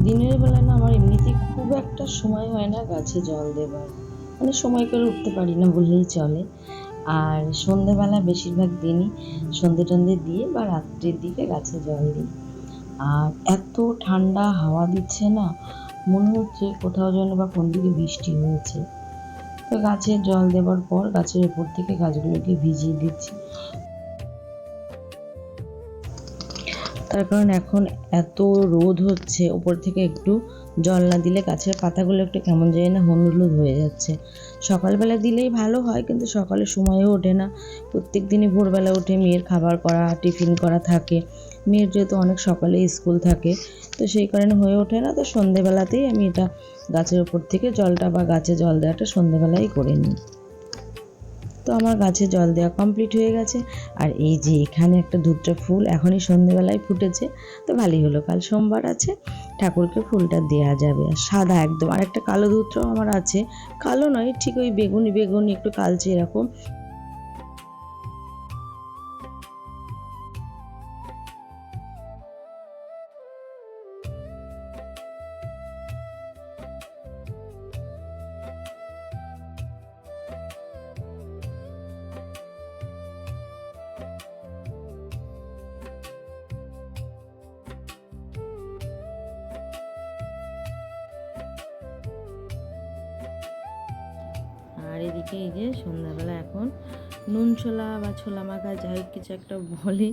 দিনের বেলায় না আমার এমনিতেই খুব একটা সময় হয় না গাছে জল দেবার, মানে সময় করে উঠতে পারি না বললেই চলে। আর সন্ধেবেলা বেশিরভাগ দিনই সন্ধে টন্ধে দিয়ে বা রাত্রির দিকে গাছে জল দিই। আর এত ঠান্ডা হাওয়া দিচ্ছে না, মনে হচ্ছে কোথাও যেন বা কোন দিকে বৃষ্টি হয়েছে। তো গাছে জল দেবার পর গাছের উপর থেকে গাছগুলোকে ভিজিয়ে দিচ্ছি। তার কারণ এখন এত রোদ হচ্ছে, উপর থেকে একটু জল না দিলে গাছের পাতাগুলো একটু কেমন জানি না হলুদ হয়ে যাচ্ছে। সকালবেলা দিলেই ভালো হয়, কিন্তু সকালে সময়ও ওঠে না। প্রত্যেক দিনই ভোরবেলা উঠে মেয়ের খাবার করা, টিফিন করা থাকে। মেয়ের যেহেতু অনেক সকালে স্কুল থাকে, তো সেই কারণে হয়ে ওঠে না। তো সন্ধেবেলাতেই আমি এটা গাছের উপর থেকে জলটা বা গাছে জল দেওয়াটা সন্ধেবেলাই করে নিই। তো আমার গাছে জল দেওয়া কমপ্লিট হয়ে গেছে। আর এই যে এখানে একটা ধুত্রা ফুল এখনই সন্ধেবেলায় ফুটেছে, তো ভালোই হলো, কাল সোমবার আছে, ঠাকুরকে ফুলটা দেওয়া যাবে। আর সাদা একদম, আর একটা কালো ধুত্রাও আমার আছে, কালো নয়, ঠিক ওই বেগুনি বেগুনি একটু কালচে এরকম। আর এদিকে এই যে সন্ধ্যাবেলা এখন নুন ছোলা বা ছোলা মাখা যাই হোক কিছু একটা বলে,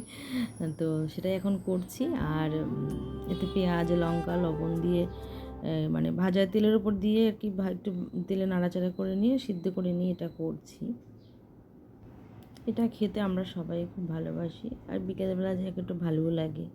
তো সেটাই এখন করছি। আর এতে পেঁয়াজ লঙ্কা লবণ দিয়ে মানে ভাজা তেলের উপর দিয়ে আর কি একটু তেলে নাড়াচাড়া করে নিয়ে সিদ্ধ করে নিয়ে এটা করছি। এটা খেতে আমরা সবাই খুব ভালোবাসি, আর বিকেলবেলা যাকে একটু ভালোও লাগে।